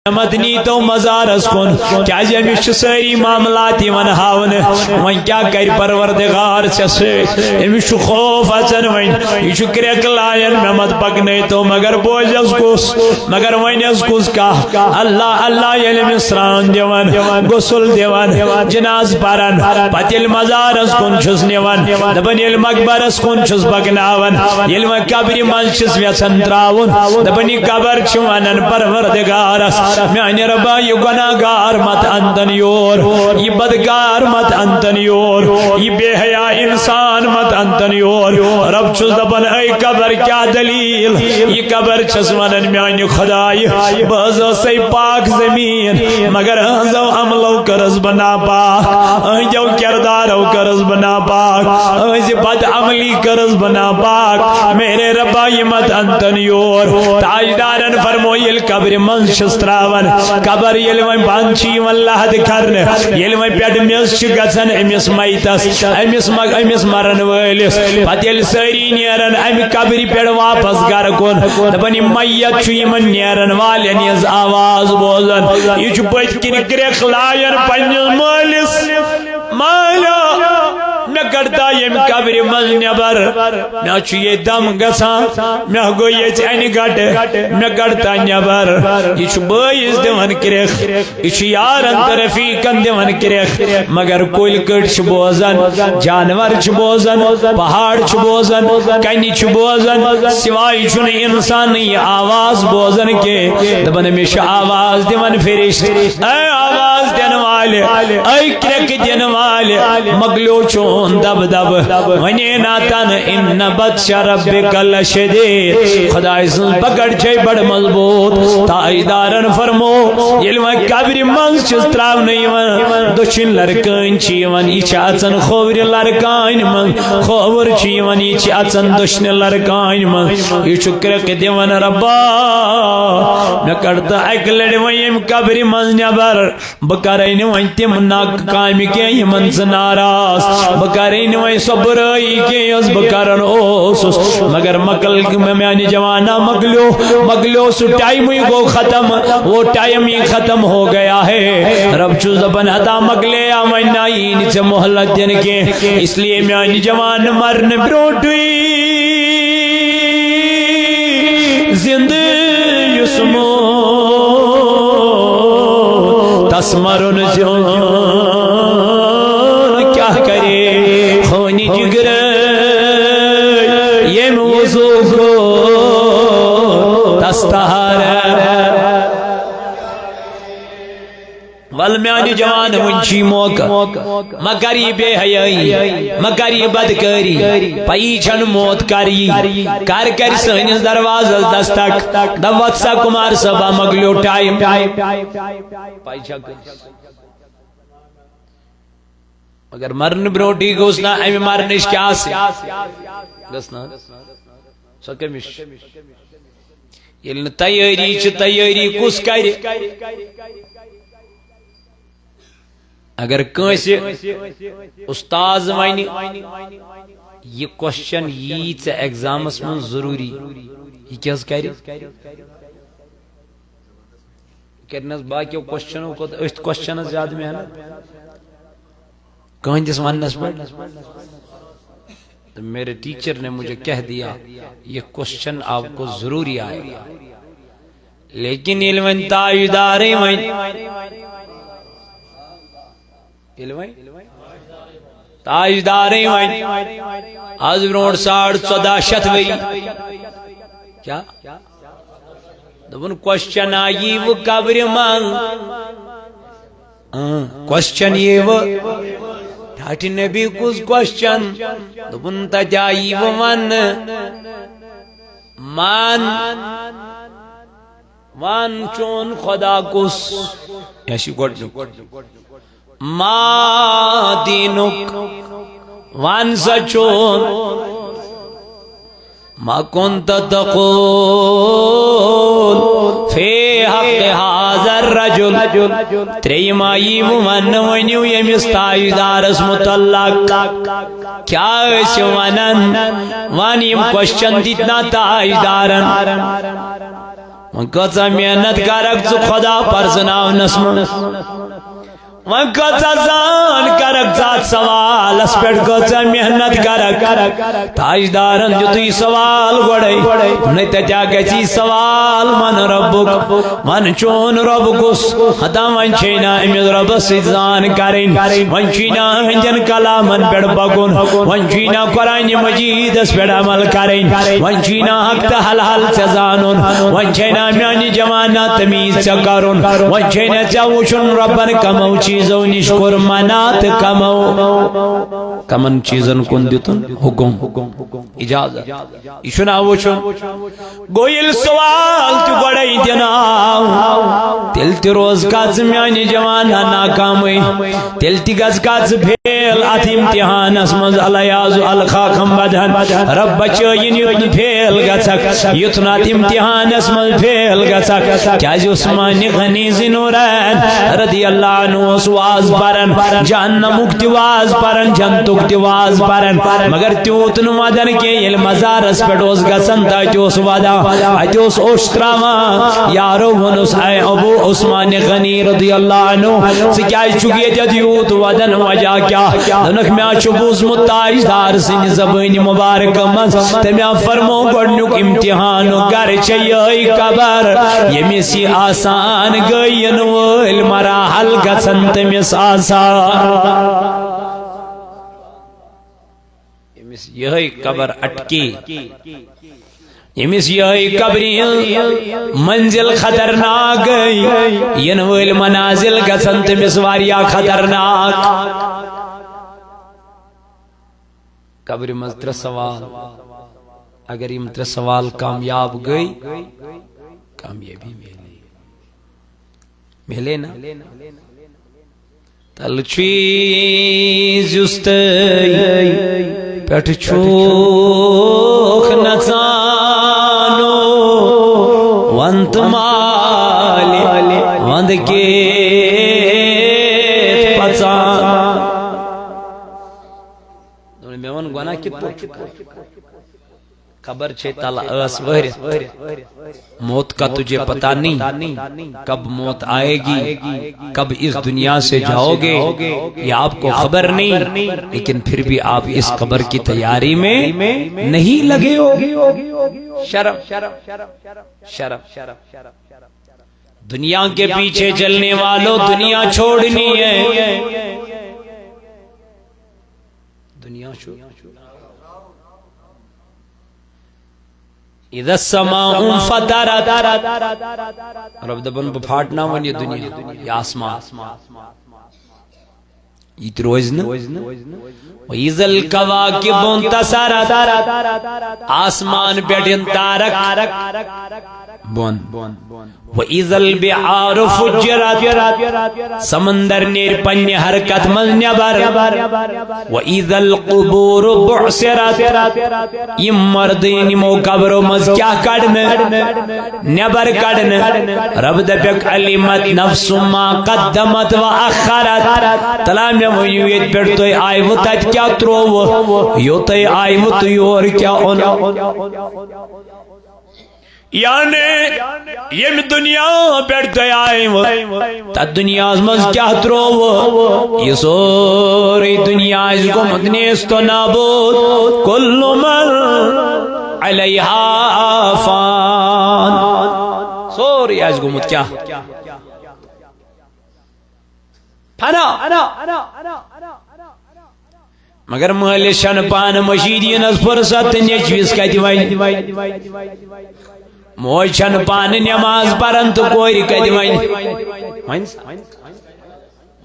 مدنی تو مزارس کن کیا امس ساری معاملات ہاون ون کیا کر پروردگار امس خوف اچان ون یہ کریک لائن مے مت پکن تو مگر بوزس کس مگر ونس کس کا اللہ اللہ یل سران دان غسل دان جناز پران پتہ یل مزارس کن چھس نوان دپان یل مقبرس کن چھس پکناون یل و قبر مز یژھان تراون دپان یہ قبر ونان پروردگارس میانہ ربا یہ گناہگار مت انتن یور یہ بدکار مت انتن یور یہ بے حیا انسان مت انتن یور رب چھس دپان اے قبر کیا دلیل یہ قبر چھس ونان میانہ خدائی بہٕ ٲسَے پاک زمین مگر ہنزو عملو کرس بنا پاک اہندو کردارو کرس بنا پاک اہنز بد عملی کرس بنا پاک میرے ربا یہ مت انتن یور تاجدارن فرمو یل قبر من چھس تراون قبر یل وی بند چھ یوان لحد کرنے یل وی پیٹ مز گژھان امس میتس امس مرن ولس پتہ یل ساری نیرن امہ قبر پیٹ واپس گر کن دپان یہ میت چھ یمن نیرن والین ہز آواز بوزان یہ پت کن گریکھ لائن پنس مالس مالا مے کڑتا یم قبر مز نبر مے یہ دم گسان مے گو یہ این گٹ مے کڑتا نبر یہ بٲیس دِوان کرٛیکھ یہ یارن تہٕ رفیقن دِوان کرٛیکھ مگر کُلۍ کٔٹۍ بوزان جانور بوزان پہاڑ بوزان کنہِ بوزان سوائے چھُنہٕ انسان یہ آواز بوزان کی دپان مے آواز دِوان فرشت اے آواز دن والے اے کرٛیکھ دن والے مگلیو چون دب دب ونے ناتن ان بطش ربک لشدید خدای سن پکڑ چھے بڑ مضبوط تائیدارن فرمو یلو قبر منز چھس تراون یوان دچن لڑکان چھ یوان یہ چھ اچن کھوور لڑکان من کھوور چھ یوان یہ چھ اچن دچن لڑکان من یہ چھ کرک دیوان ربا مے کڑتا اک لڑ ویم قبر منز نبر بکرین وین تم ناک کام کی یمن ناراض بکرین وین صبرائی کی اس بکرن اوسس مگر مکل میانی جوانا مگلو سو ٹائم ہی گو ختم وہ ٹائم ہی ختم ہو گیا ہے رب چو زبن ہتا مگلے آمین نائین سے محلت دن کے اس لیے میانی جوان مرن بروٹوئی زندہ یسمو تسمرن زیون کیا کرے خونی جگر یہ موضوع کو تستہار والمیانی جوان منچی موقع مکری بے حیائی مکری بدکاری پیچھن موت کری کر سہنس دروازہ دستک دوت سا کمار سبا مگلیو ٹائم اگر مرن بروٹی گوسنا امی مرنش کیا سے گسنا سکمش یلن تیاری چھ تیاری کس کر اگر کنسی استاز وینی یہ کوشچن یہ تے ایگزامس من ضروری یہ کیا کری کرنس باقی کوشچنوں کو اس کوشچن زیادہ محنت کہاں جس ونس پر تو میرے ٹیچر نے مجھے کہہ دیا یہ کوشچن آپ کو ضروری آئے گا لیکن علم تائیداری تاجداری آج برونٹ 14.5 وری کیا دبن کوشچن آئی وہ قبر مان کوشچن یہ وہ ٹھاٹی نبی کس کوشچن دبن تجائی وہ مان چون خدا کس ایسی گوڑ ما دینک وان سچون ما کنت تقول فی حق حاضر رجل تریمائی من ونیو یمس تائیدارس متعلق کیا ایسی ونن وانیم کوشچن دیتنا تائیدارن کچا محنت کرک ژٕ خدا پرزناونس منٛز وۄنۍ کۭژاہ زان کرک ژٕ سوالس پٮ۪ٹھ کۭژاہ محنت کرک تاجدارن دِتُے سوال گۄڈے نہ تتیا گژھی سوال من ربُک من چون رب کُس ہتا وۄنۍ چھے نا أمِس رۄبس سۭتۍ زان کرٕنۍ وۄنۍ چھُے نا أہنٛدٮ۪ن کلامن پٮ۪ٹھ پکُن وۄنۍ چھُے نا قرآنِ مجیدس پٮ۪ٹھ عمل کرٕنۍ وۄنۍ چھُے نا حق تہٕ حلال ژےٚ زانُن وۄنۍ چھے نا میانہِ جوانا تمیٖز ژےٚ کرُن وۄنۍ چھے نا ژےٚ وٕچھُن رۄبن کمو چیزو نش کور منع تہٕ کمو کمن چیزن کُن دِتُن حکم اجازت یہ چھُنا وٕچھُن گوٚو ییٚلہِ سوال تہِ گۄڈے دِنہٕ آو تیٚلہِ تہِ روز کتھ ژٕ میانہِ جوانا ناکامٕے تیٚلہِ تہِ گژھ کتھ ژٕ فیل اتھ امتحانس منٛز الیاذ الخاکم بدن رب بچٲیِن یُتھ نہٕ فیل گژھکھ یُتھ نہٕ اتھ امتحانس منٛز فیل گژھکھ کیازِ عثمان غنی ذُنورین رضی اللہ عنہ اوس واز پرن جہنمُک تہِ واز پرن جنتُک تہِ واز پرن مگر تیوٗت نہٕ ودان کینٛہہ ییٚلہِ مزارس پٮ۪ٹھ اوس گژھان تہٕ اتہِ اوس ودان اتہِ اوس اوٚش تراوان یارو ووٚنُس اے ابو عثمان غنی رضی اللہ عنہ ژٕ کیازِ چھُکھ ییٚتٮ۪تھ یوٗت ودان وجہ کیاہ دوٚپنکھ مےٚ چھُ بوٗزمُت تاجدار سٕنٛدِ زبٲنہِ مُبارکہٕ منٛز تٔمۍ فرمو گۄڈنیُک امتحانُک گرٕ چھےٚ یِہٕے قبر ییٚمِس یہِ آسان گٔے یِنہٕ وٲلۍ مراحل گژھن تٔمِس آسان ییٚمِس یِہٕے قبر اٹکی ییٚمِس یِہٕے قبرِ ہٕنٛز منزل خطرناک گٔے یِنہٕ وٲلۍ منازل گژھن تٔمِس واریاہ خطرناک قبرِ منٛز 3 سوال اگر یِم 3 سوال کامیاب گٔے کامیٲبی مِلے نا تل چھُے زیُستٕے پٮ۪ٹھٕ چھُکھ نژانو ون تہٕ مالہِ ونٛدٕ کیٚتھ پژان مےٚ ووٚن گۄناہ کِتھ پٲٹھۍ خبر چھے تل ٲس وٲرِتھ موت کا تجھے پتہ نہیں کب موت آئے گی کب اس دنیا سے جاؤ گے یہ آپ کو خبر نہیں لیکن پھر بھی آپ اس قبر کی تیاری میں نہیں لگے ہو شرم دنیا کے پیچھے چلنے والوں دنیا چھوڑنی ہے دنیا اذا السماء انفطرت رب دبن بپھاٹنا ون یہ دنیا یہ آسمان یہ تہِ روزِ نہٕ وَإِذَا الْكَوَاكِبُ انتَثَرَتْ آسمان پٮ۪ٹھ یِن تارک بۄن وَإِذَا الْبِحَارُ فُجِّرَتْ سمندر نیر پننہِ حرکت منٛز نٮ۪بر وَإِذَا الْقُبُورُ بُعْثِرَتْ یِم مردٕنۍ یِمو قبرو منٛز کیٛاہ کڑنہٕ نٮ۪بر کڑنہٕ رب دپیکھ عَلِمَتْ نَفْسُ مَا قَدَّمَتْ وَأَخَّرَتْ تلا مےٚ ؤنِو ییٚتہِ پٮ۪ٹھ تُہۍ آیوٕ تتہِ کیٛاہ ترٛووٕ یوٚتُے آیوٕ تہٕ یور کیٛاہ اوٚنوٕ یعنی یم دنیا پٮ۪ٹھ تُہۍ آیوٕ تتھ دُنیاہس منٛز کیٛاہ ترٛووٕ یہِ سورُے دُنیا آسہِ گوٚمُت نیست و نابوٗد کُلُّ مَن عَلَیہا فان سورُے آسہِ گوٚمُت کیٛاہ فنا مگر مٲلِس چھنہٕ پانہٕ مٔشیٖد یِنس فرصت تہٕ نیچوِس کتہِ وَنہِ موج چھنہٕ پانہٕ نٮ۪ماز پران تہٕ کورِ کتہِ وَنہِ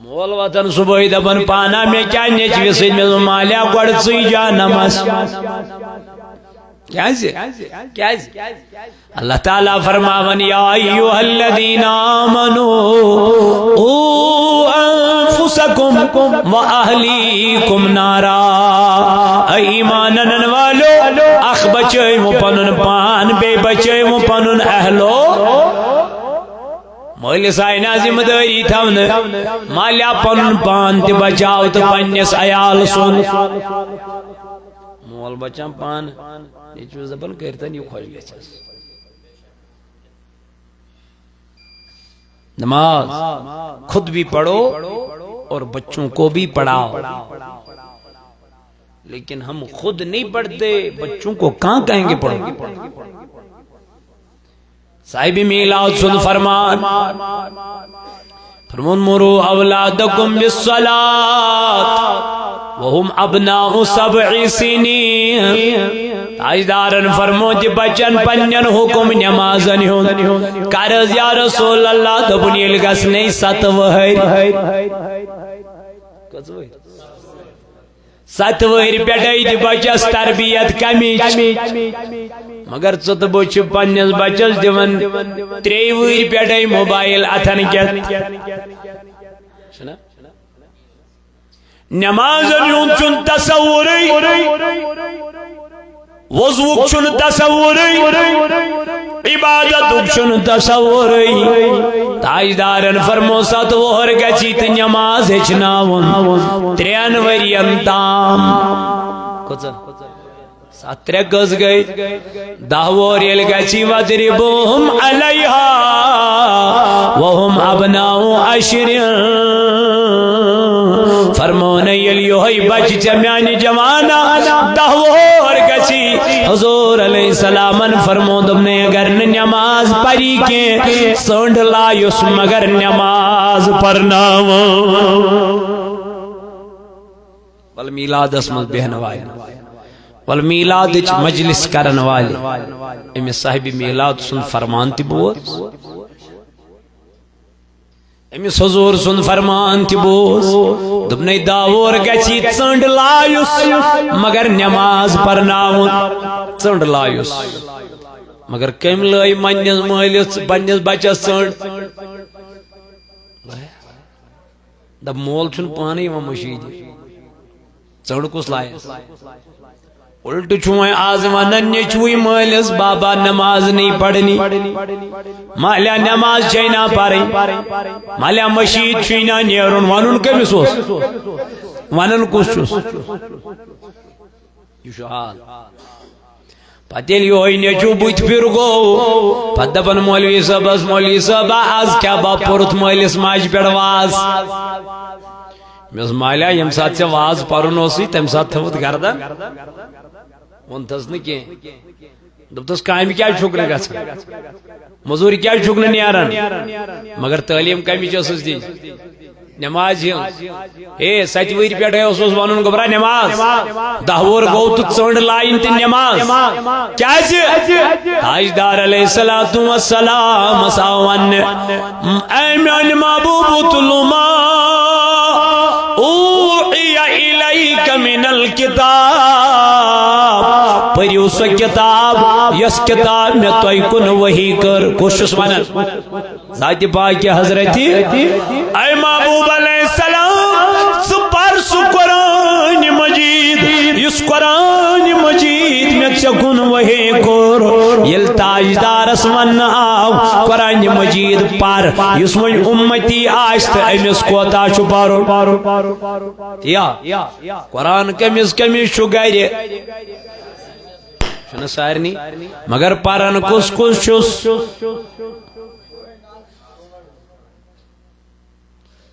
مول واتن صبحٲے دپان پانا مےٚ کیٛاہ نیچوِس سۭتۍ مےٚ دوٚپ مالیہ گۄڈٕ ژٕے جہنمس کیٛازِ اللہ تعالیٰ فرماون یا ایُّہَا الذین آمنوا قُوا انفسکم واہلیکم نارا اے ایمان انن والو اکھ بچٲیِو پنُن پان بیٚیہِ بچٲیِو پنُن اہلو مٲلِس آیہِ نا ذمہٕ دٲری تھاونہٕ مالیہ پنُن پان تہِ بچاو تہٕ پننِس عیال سُنٛد مول بچان پان نیچوِس دپان کٔرتن یہِ خۄش گژھٮ۪س نماز خود بھی پڑھو اور بچوں کو بھی پڑھاؤ، لیکن ہم خود نہیں پڑھتے، بچوں کو کہاں کہیں گے پڑھو؟ صاحب میلاد سن فرمان مرو اولادکم بالصلاۃ وهم ابناء 7 سنین، تاجدارن فرمو کہ بچن پنن حکم نمازن ہون کرز یا رسول اللہ دبن یل گژھنے 7 وہر 7 وہر پٮ۪ٹھے دی بچس تربیت کمچ، مگر ژٕ تہٕ بہٕ چھِ پننس بچس دِوان 3 وہر پٮ۪ٹھے موبائل اتھن کٮ۪تھ۔ نمازن ہُنٛد چھُنہٕ تصورٕے، وضوُک چھُنہٕ تصورٕے، عبادتُک چھُنہٕ تصورٕے۔ تاجدارن فرمو 7 وہر گژھی تہٕ نماز ہیٚچھناوُن 3 ؤرین تام۔ 7 کٔژ گٔے؟ 10 وُہر ییٚلہِ گژھی وَضرِبُوہُم عَلَیہا وَہُم أَبْنَاءُ 10 فرمونے یل یوہی بچ چمیانی جوانا 10 وہر گچی، حضور علیہ السلامن فرمو دمنے اگر نماز پڑھی کے سنڈ لائیس مگر نماز پڑھناو۔ والمیلاد اسمت بہن والی، والمیلاد مجلس کرن والی، امی صاحب میلاد سن فرمان تی بوز، امس حضور سن فرمان تہ بوز، دپنے 10 وہر گچھی ژنڈ لایُس مگر نماز پرناون، ژنڈ لایُس مگر کم لٲی پننس مٲلِس پننس بچس ژنڈ؟ دپ مول چھُنہٕ پانے یِوان مشیٖد، ژنڈ کُس لایس؟ الٹو چھو آز ونن نیچوی مالس بابا نماز نہیں پڑھنی، مالیا نماز چینا پڑھیں، مالیا مشید چینا نیرون، ونن کمس اوس؟ ونن کس چھس؟ یہ چھُ حال۔ پتہ ییٚلہِ یہوے نیچو بُتھِ پھر گوٚو، پتہٕ دپن مولوی صٲبس مولوی صٲبا آز کیٛاہ با پوٚرُتھ مٲلِس ماجہِ پٮ۪ٹھ واز؟ مےٚ مالیا ییٚمہِ ساتہٕ ژےٚ واز پرُن اوسُے تمہِ ساتہٕ تھوٚوُتھ گردن، وونتھس نہٕ کینٛہہ، دوٚپتس کامہِ کیٛازِ چھُکھ نہٕ گژھان، موٚزوٗرِ کیٛازِ چھُکھ نہٕ نیران، مگر تعلیٖم کمِچ ٲسٕس دِنۍ؟ نماز ہٕنٛز۔ ہے 7 وہر پٮ۪ٹھے اوسُس ونُن گوٚبرا نماز، 10 وُہر گوٚو تہٕ ژٔنڈ لایِن تہٕ نماز کیٛازِ؟ تاجدار علیہ الصلوٰۃ والسلام آو وننہِ اے میانہِ محبوٗب تُلُو ما اوحی الیک من الکتاب، پٔرِو سۄ کتاب یۄس کتاب مےٚ تۄہہِ کُن وحی کٔر۔ کُس چھُس ونان؟ ذاتِ پاکہِ حضرتِ اے محبوب علیہ السلام، ژٕ پر سُہ قرآن مجید یُس قرآن مجید مےٚ ژےٚ کُن وحی کوٚر۔ ییٚلہِ تاجدارس وننہٕ آو قرآن مجید پر، یُس وۄنۍ اُمتی آسہِ تہٕ أمِس کوتاہ چھُ پرُن؟ یا قرآن کٔمِس کٔمِس چھُ گرِ؟ چھُنہٕ سارنٕے، مگر پرن کُس کُس چھُس؟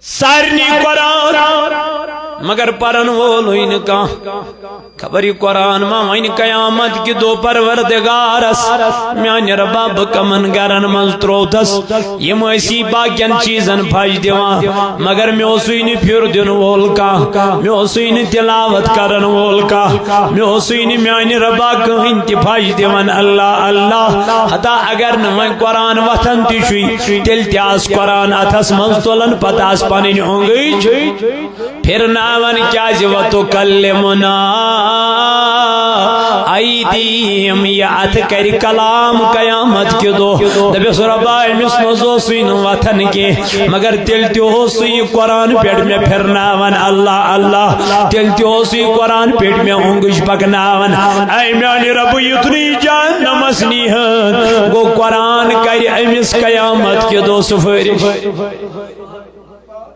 سارنٕے قرآن مگر پرن وولُے نہٕ کانٛہہ۔ خبر یہِ قرآن ما وَنہِ قیامت کہِ دۄہ پروردگارس میانہِ ربا بہٕ کمن گرن منٛز ترٛووتھس، یِم ٲسی باقین چیٖزن پھش دِوان مگر مےٚ اوسُے نہٕ پھِر دِنہٕ وول کانٛہہ، مےٚ اوسُے نہٕ تلاوت کرن وول کانٛہہ، مےٚ اوسُے نہٕ میانہِ ربا کٕہٕنۍ تہِ پھش دِوان اللہ اللہ۔ ہتا اگر نہٕ وۄنۍ قرآن وتھان تہِ چھُے تیٚلہِ تہِ آس قرآن اتھس منٛز تُلان، پتہٕ آس پنٕنۍ اونگٕج پھرناون، کیازِ وتُکلمنا ایدیہم، یہ اتھ کر کلام قیامت کہِ دۄہ۔ دپیس ربا أمِس منٛز اوسُے نہٕ وتھان کینٛہہ مگر تیٚلہِ تہِ اوسُے یہِ قرآن پٮ۪ٹھ مےٚ پھرناون اللہ اللہ، تیٚلہِ تہِ اوسُے قرآن پٮ۪ٹھ مےٚ اونگٕج پکناون۔ اے میانہِ ربہٕ یُتنٕے جہنمس نیٖہن، گوٚو قرآن کرِ أمِس قیامت کہِ دۄہ سُفٲرِش۔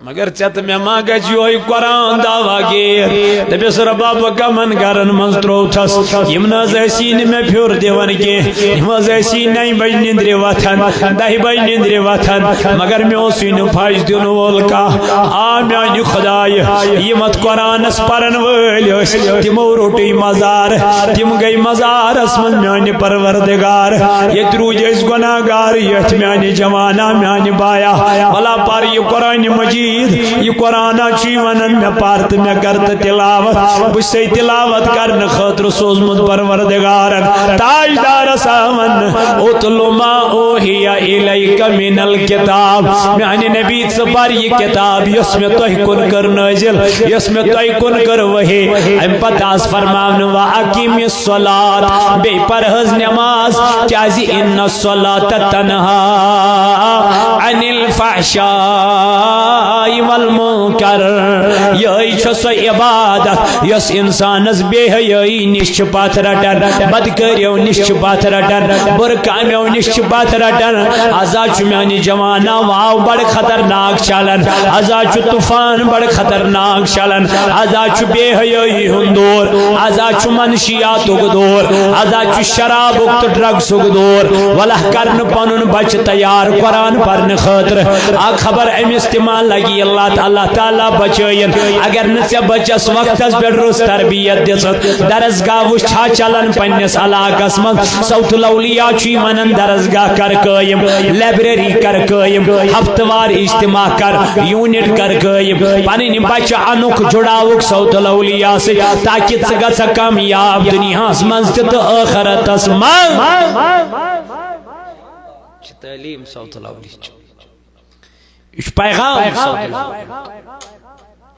مگر چت میں ما گچ یہ قرآن دعویٰ گیر دپس ربا بہ کمن گرن من تروتھس یم نسی میں پھر دان کی سی 9 بج نندر وتھان 10 بج نندر وتھان مگر مے پھش دن وول کھا آ میانہ خدائے یمت قرآنس پرن ول تمو روٹ مزار تم گئی مزارس من میانہ پروردگار یت روز اس گناہ گار یت میانہ جوانہ میانہ بایا بلا پر یہ قرآن مجید یہ قرآن ونان میں پار تو میں کرت تلاوت بس تلاوت کرنے خاطر سوزمت پروردگارن تاجدار سامن اتلو ما اوحی الیک من الکتاب میانہ نبی ثپر یہ کتاب یس میں تہ کن کر نازل یس میں تہ کن کر وحی ام پتاس فرمان وا اقیم الصلاۃ بے پرہز نماز کیازی ان الصلاۃ تنہا عن الفحشاء والمنکر یہ سو عبادت یس انسانس بے حیائی نش پات رٹن بدکریو نش پات رٹن برکامیو نش پات رٹن ازا میانہ جوانہ واو بڑ خطرناک چلن ازا طوفان بڑ خطرناک چلن ازا بے حیائی ہند دور ازا منشیات دور ازا شرابک تو ڈرگس دور ولہ کرن پنن بچ تیار قرآن پرن خاطر آ خبر امس تما لگی اللہ تعالیٰ بچائن اگر نہ بچس وقتس پہ رس تربیت دست درسگاہ وچھا چلان پنس علاقس من صوت الاولیاء ونان درسگاہ کر قائم لائبریری کر قائم ہفتوار اجتماع کر یونٹ کر قائم پنن بچہ انک جڑاوک صوت الاولیاء سے تاکہ ژٕ گژھکھ کامیاب دنیاہس منز تہ آخرتس منز تعلیم صوت الاولیاء یہ پیغام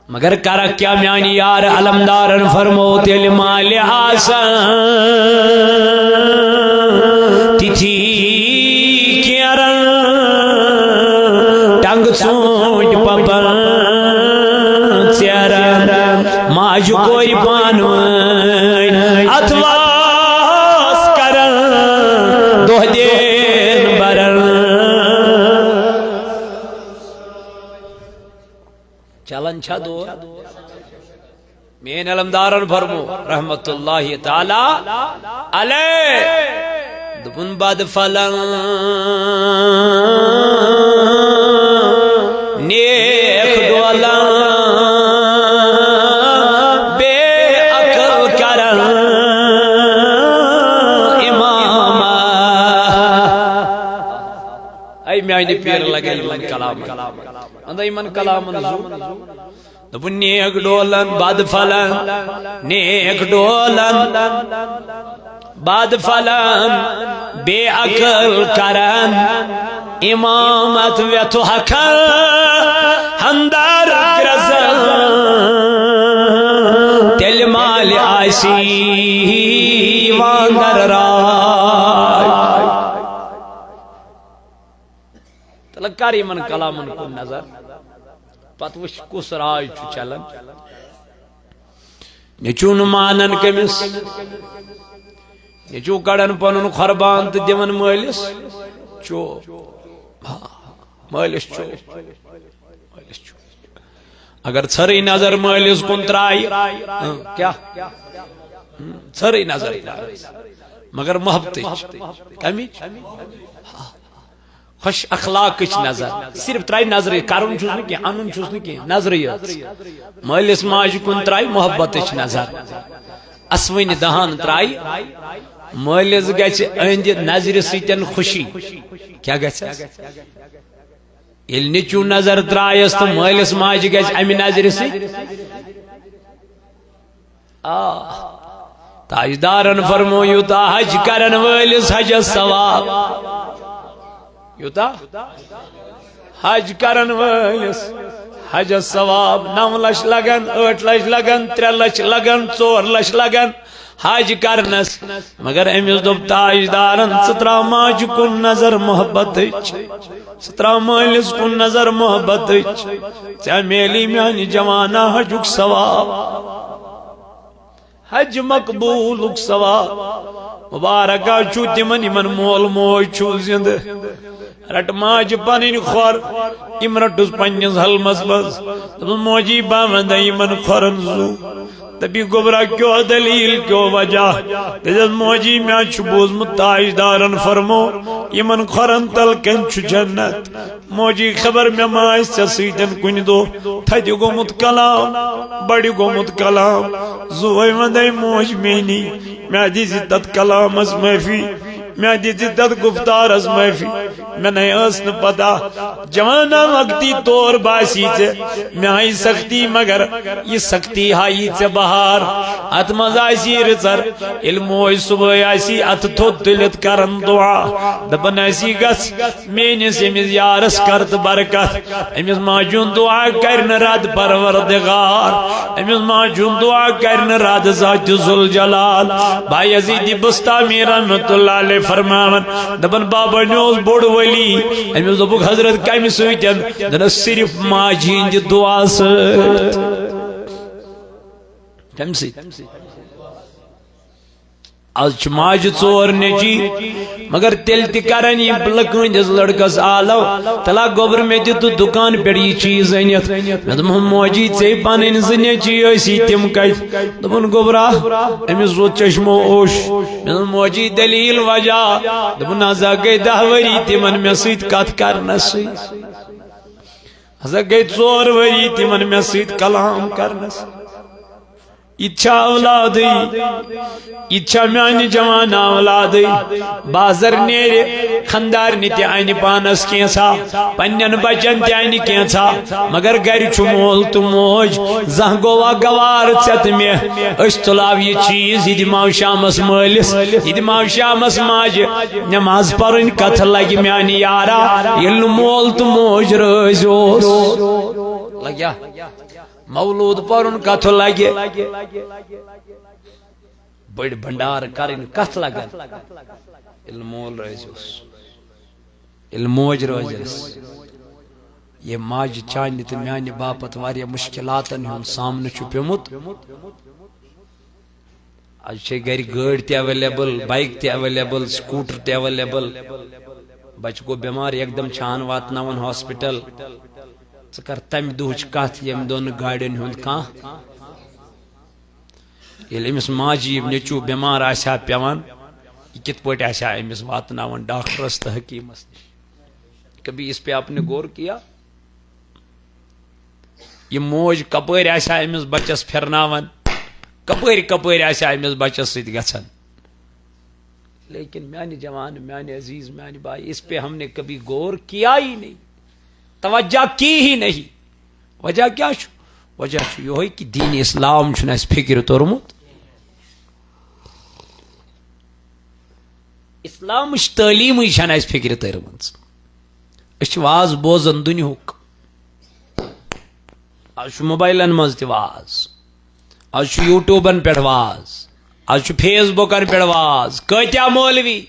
مگر کر کیا میانی یار علمدارن فرمو تیل مال آسان تیتھی کیرن ٹنگ سوچ پپن سیرن ماج کوئی پانوین اتواس کرن دو دین برن چلن چھا دو مین علمدارن فرمو رحمت اللہ تعالی علیہ دبن باد فلن نیک دولن بے عقل کرن امام ای میانی پیر لگے ایمان کلام اندہ ایمان کلام دبن نیک ڈولن باد فلن نیک ڈولن باد فلن بے عقل کرن امامت ویتو حقن ہندار گرزن تیل مال آسی واندر رائے تلکاری من کلامن کو نظر پت وش کس رائے چھو چلن نیچون مانن کمس نیچو کڑن پنن خربان تو دیون مالس چو مالس چو اگر ژھرٕے نظر مالس کن ترائی کیا ژھرٕے نظر مگر محبت کمچ خوش اخلاق نظر صرف ترائی نظر کرن چھس نہ کی انن چھس نہ کی نظر مالس ماج کن ترائی محبت نظر اسوین دہان ترائی مالس گژھِ اہند نظر سۭتۍ خوشی کیا گژھِ ییٚلہِ نیٚچوٗ نظر ترایس تو مالس ماجہِ گژھِ امہِ نظرِ سۭتۍ تاجدارن فرمو یوٗتاہ حج کرن وٲلِس حجس ثواب یوٗتاہ حج کرن وٲلِس حجس ثواب 9 لچھ لگن 8 لچھ لگن 3 لچھ لگن 4 لچھ لگن حج کرنس مگر امس دب تاجدارن سترا ماج کن نظر محبت سترا مالس کن نظر محبت ژےٚ میلی میانہِ جوانہ حجُک ثواب حج مقبولُک ثواب مبارکہ چھُ تِمن یِمن مول موج چھُ زندٕ رٹ ماج پنن خور یم رٹس پنس حلمس مز موجی بامد یمن خورن زو دبی گبرا کیو دلیل کیو وجہ دس موجی میں بوزمت تاجدارن فرمو یمن خورن تل کن جنت موجی خبر میں ماس سیدن کن دو تھد گومت کلام بڑی گومت کلام زوئی مدی موج مینی میں دیسی تت کلام اس محفی میں دیتی تت گفتار از محفی میں نہیں اسن پتا جوانا وقتی طور باسی تے میں آئی سختی مگر یہ سختی ہائی تے بہار ات مزاسی رسر علموی صبح آسی ات تھوت تلت کرن دعا دبن ایسی گس مینس امیز یارس کرت برکت امیز ماجون دعا کرن راد پروردگار امیز ماجون دعا کرن راد ذات ذوالجلال بھائی عزیزی بستامی رحمت اللہ علیہ فرماون دبن بابا نیوز بوڑ ولی امیز دبک حضرت کمی سویتن دن صرف ماجین دی دعا ست کمسی آج چھ ماج ژور نیچی مگر تیل تی کرن یہ لکن جس لڑکس آلو تلا گوبر میں تی تو دکان پر یہ چیز اینیت میں دم موجی تی پانین زنی چی ایسی تیم کئی دمون گوبرا امیز رو چشمو اوش میں دم موجی دلیل وجہ دمون ازا گئی دہوری تی من میں سیت کات کرنسی ازا گئی ژور وری تی من میں سیت کلام کرنسی اچھا اولادی اچھا میانی جوان اولادی بازر نیرے خندار نیتی آئینی پانس کینسا پنین بچن تی آئینی کینسا مگر گھر چھو مول تو موج زہ گوا گوار چت میں اشتلاو یہ چیز یہ ماو شامس مالس یہ ماو شامس ماج نماز پرن کتھ لگی میانی یارا یہ مول تو موج رزوس لگیا مولود پرن کتھ لگے بڑ بھنڈار کرن کتھ لگن علمول روزس علموج روزس یہ ماج چانہ تو میانہ باپت واریاہ مشکلاتن ہند سامنے چھ پیومت آج چھ گھر گاڑی تہ اویلیبل بائک تہ اویلیبل سکوٹر تہ اویلیبل بچہ گو بیمار ایک دم چھان واتناون ہاسپٹل ژکر تمہ دہچ کت یم دون گاڑین ہند کان یل امس ماجی نیچو بیمار آسیا پیوان یہ کت پٹ آسیا امس واتناون ڈاکٹرس تو حکیمس نش کبھی اس پہ آپ نے غور کیا یہ موج کپر آسیا امس بچس پھرناون کپر کپر آسیا امس بچس ست گژھان لیکن میانہ جوان میانہ عزیز میانہ بھائی اس پہ ہم نے کبھی غور کیا ہی نہیں توجہ کی ہی نہیں وجہ کیا چھو وجہ چھو یہ ہوئی کہ دین اسلام چھنا اس فکر تورمت اسلام تعلیم چھنا اس فکر ترمت اس واز بوزن دنیاک آج موبائلن مز تہ واز آج یوٹیوبن پہ واز آج فیس بکن پہ واز کتیا مولوی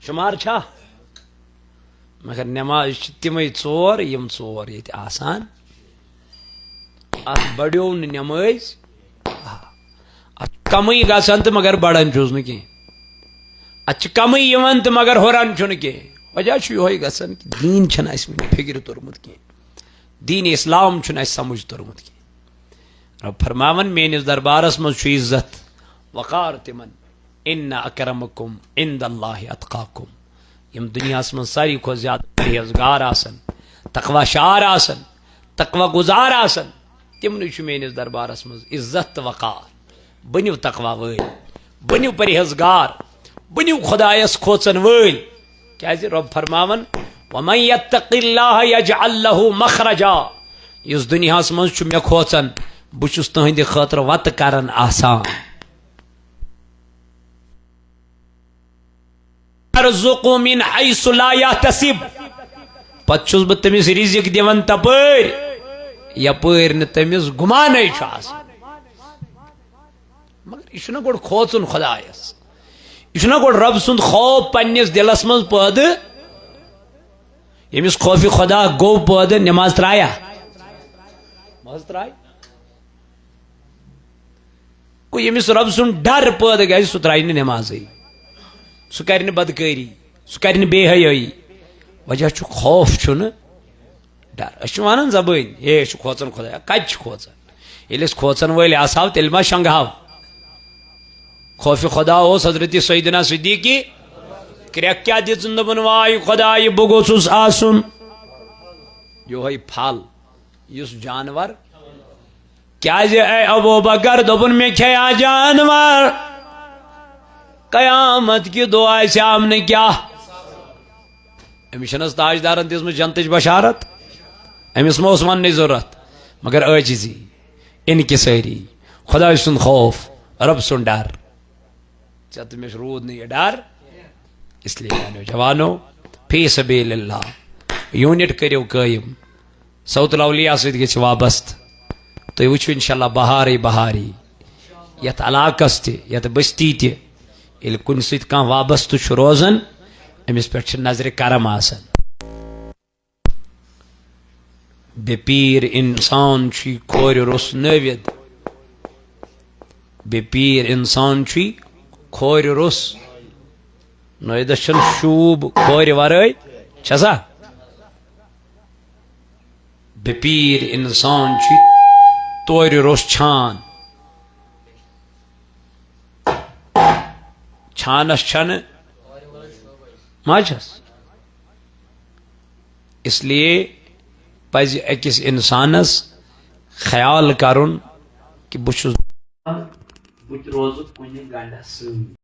شمار چھا مگر نماز تمے ژور یم ژور یہ آسان ات بڑیو نماز ات کمی گژھان تو مگر بڑان چھس نی ات کمی یوان تو مگر ہوران چھن کی وجہ یہ گژھان کہ دین چھن اس فکر تورمت کی دین اسلام چھن اس سمجھ تورمت کی رب فرماون میانس دربارس مز عزت وقار تمن ان اکرمکم عند اللہ اتقاکم یم دنیا من ساری کو زیادہ پرہیزگار آسن تقوی شعار آسن تقوی گزار آسن تمن میانس دربارس مز عزت وقار بنیو تقوی ول بنیو پرہیزگار بنیو خدایس کھوچن ول کیازِ رب فرماون ومن یتق اللہ یجعل له مخرجا اس دنیا من مے کھوچن بچس تہند خاطر وت کرن آسان ارزقو من حیث لا یحتسب پت چھس بہ تمس رزق دیون تپر یپر نہ تمس گمانے مگر یہ گوڑ کھوچن خدایس یہ گوڑ رب سند خوف پنس دلس من پید یمس خوف خدا گو پید نماز ترایا نماز ترائی کو یمس رب سند ڈر پید گژھِ سہ ترائی نہ نمازی سہ کر بدکاری سہ کر بے حیائی وجہ خوف چھُنہٕ ڈر أسۍ چھِ وَنان زبٲنۍ ہے چھُ کھوژان خۄدایا کَتہِ چھُ کھوژان ییٚلہِ أسۍ کھوژان وٲلۍ آسہو تیٚلہِ ما شنٛگہو خوفِ خۄدا اوس حضرت سیدنا صدیقی کرٛٮ۪کھ کیٛاہ دِژٕن دوٚپُن واے خۄداے بہٕ گوٚژھُس آسُن یِہوے پھل یُس جانور کیٛازِ اے ابوٗ بکر دوٚپُن مےٚ کھیٚیا جانور قیامت کہِ دۄہ آسہِ آمنہٕ کیٛاہ أمِس چھَنہٕ حظ تاجدارن دِژمٕژ جنتٕچ بشارت أمِس ما اوس وننٕچ ضروٗرت مگر عٲجزی انکسٲری خۄداے سُنٛد خوف رب سُنٛد ڈر ژےٚ تہٕ مےٚ روٗد نہٕ یہِ ڈر اس لیے میانیو جوانو فی سبیل اللہ یوٗنٹ کٔرِو قٲیِم صوت الاولیاء سۭتۍ گژھِ وابستہٕ تُہۍ وٕچھِو انشاءاللہ بہارٕے بہاری یتھ علاقس تہِ یتھ بستی تہِ ییٚلہِ کُنہِ سۭتۍ کانٛہہ وابستہٕ چھُ روزان أمِس پٮ۪ٹھ چھِ نظرِ کرم آسان بے پیٖر اِنسان چھُے کھورِ روٚس نٲوِد بے پیٖر اِنسان چھُے کھورِ روٚس نٲوِدس چھُنہٕ شوٗب کھورِ ورٲے چھسا بے پیٖر اِنسان چھُے تورِ روٚس چھان چھانس چھنہٕ ما چھس اس لیے پزِ أکِس اِنسانس خیال کرُن کہ بہٕ چھُس بہٕ تہِ روزٕ کُنہِ گنڈس سۭتۍ